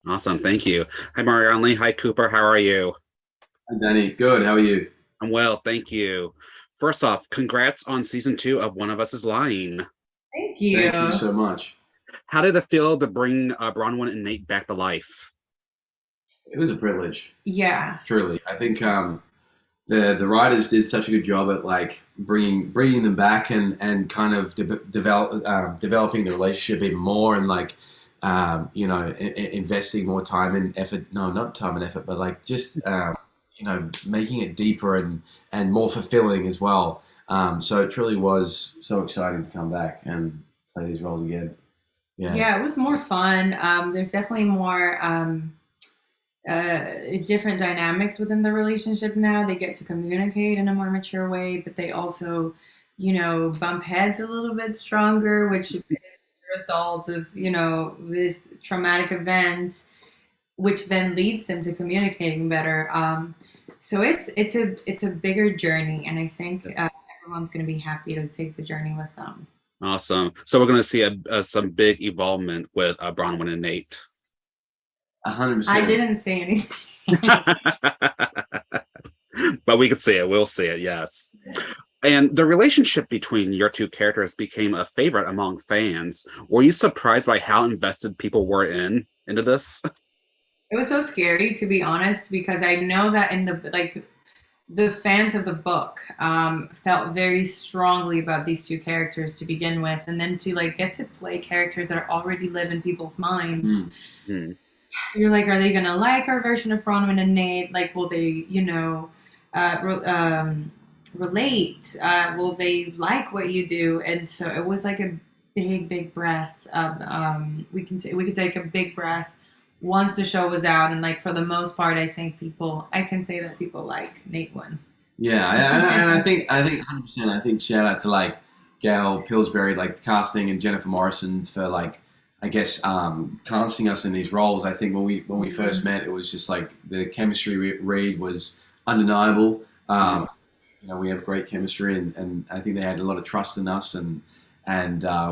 Awesome. Thank you. Hi, Marianly. Hi, Cooper. How are you? Hi, Denny. Good. How are you? I'm well. Thank you. First off, congrats on season two of One of Us is Lying. Thank Thank you you. so much. How did it feel to bring Bronwyn and Nate back to life? It was a privilege, Yeah. truly. I think the writers did such a good job at like bringing them back and kind of developing the relationship even more and like investing more time and effort. No, not time and effort, but like just making it deeper and more fulfilling as well. So it truly was so exciting to come back and play these roles again. Yeah. Yeah, it was more fun. There's definitely more different dynamics within the relationship now. They get to communicate in a more mature way, but they also, bump heads a little bit stronger, which is the result of, this traumatic event, which then leads them to communicating better. So it's a bigger journey, and I think everyone's going to be happy to take the journey with them. Awesome. So we're going to see some big evolvement with Bronwyn and Nate. I 100%. didn't say anything. But we can see it. We'll see it. Yes. And the relationship between your two characters became a favorite among fans. Were you surprised by how invested people were into this? It was so scary, to be honest, because I know that in the fans of the book felt very strongly about these two characters to begin with, and then to like get to play characters that already live in people's minds. Hmm. You're like, are they gonna like our version of Bronwyn and Nate? Like, will they, relate? Will they like what you do? And so it was like a big, big breath. We could take a big breath once the show was out, and like for the most part, I can say that people like Nate one. Yeah, and I think 100%. I think shout out to like Gail Pillsbury, like casting, and Jennifer Morrison for like I guess casting us in these roles. I think when we first met, it was just like the chemistry read was undeniable. We have great chemistry, and I think they had a lot of trust in us, and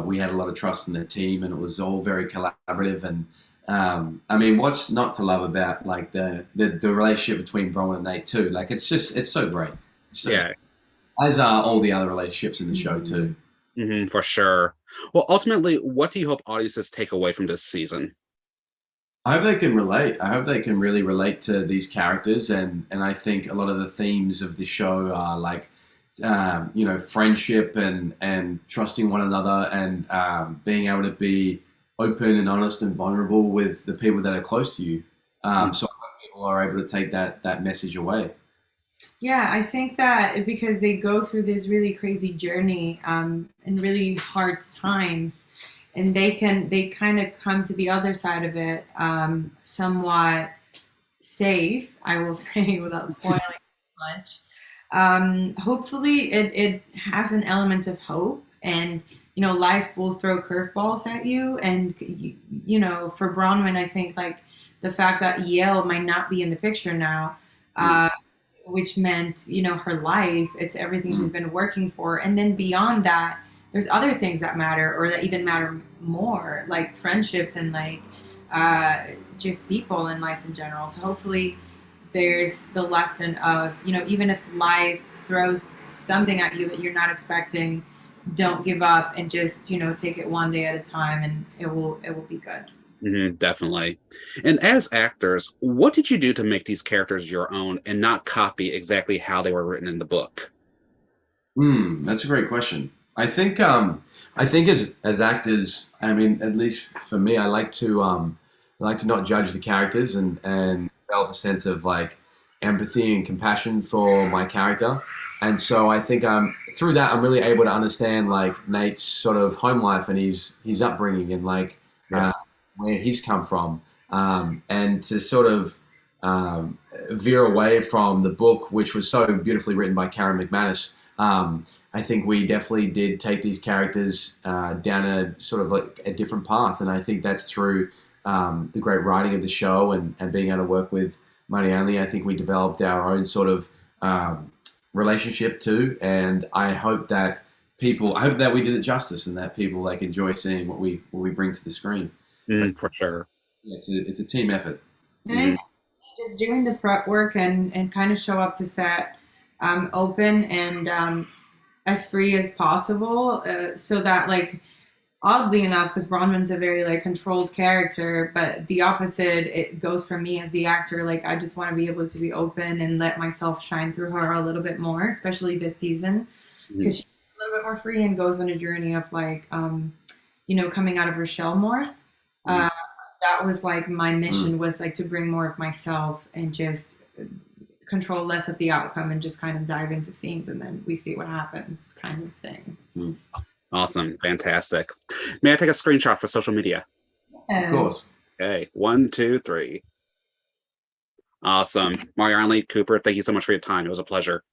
we had a lot of trust in the team, and it was all very collaborative. And I mean, what's not to love about like the relationship between Bronwyn and Nate too? Like it's so great. It's so Yeah. as are all the other relationships in the show too. For sure. Well, ultimately, what do you hope audiences take away from this season? I hope they can relate. I hope they can really relate to these characters, and I think a lot of the themes of the show are like, friendship and trusting one another, and being able to be open and honest and vulnerable with the people that are close to you. So I hope people are able to take that message away. Yeah, I think that because they go through this really crazy journey and really hard times, and they kind of come to the other side of it somewhat safe, I will say, without spoiling too much. Hopefully, it has an element of hope, and life will throw curveballs at you, and for Bronwyn, I think like the fact that Yale might not be in the picture now. Mm, Which meant her life, it's everything she's mm, been working for, and then beyond that there's other things that matter, or that even matter more, like friendships and like just people in life in general. So hopefully there's the lesson of even if life throws something at you that you're not expecting, don't give up, and just take it one day at a time, and it will be good. Definitely. And as actors, what did you do to make these characters your own and not copy exactly how they were written in the book? that's a great question. I think as actors, I mean, at least for me, I like to not judge the characters and develop a sense of like empathy and compassion for my character. And so I think through that I'm really able to understand like Nate's sort of home life and his upbringing and like Yeah. uh, where he's come from, and to sort of veer away from the book, which was so beautifully written by Karen McManus. I think we definitely did take these characters down a sort of like a different path, and I think that's through the great writing of the show and being able to work with Marianly. I think we developed our own sort of relationship too, and I hope that we did it justice and that people like enjoy seeing what we bring to the screen. For sure. it's a team effort. And I think just doing the prep work and kind of show up to set open and as free as possible, so that like oddly enough, because Bronwyn's a very like controlled character, but the opposite it goes for me as the actor. Like I just want to be able to be open and let myself shine through her a little bit more, especially this season, because she's a little bit more free and goes on a journey of like coming out of her shell more. That was like my mission was like to bring more of myself and just control less of the outcome and just kind of dive into scenes and then we see what happens kind of thing. Awesome. Fantastic. May I take a screenshot for social media? Of course. Okay. 1, 2, 3. Awesome. Marianly, Cooper, thank you so much for your time. It was a pleasure.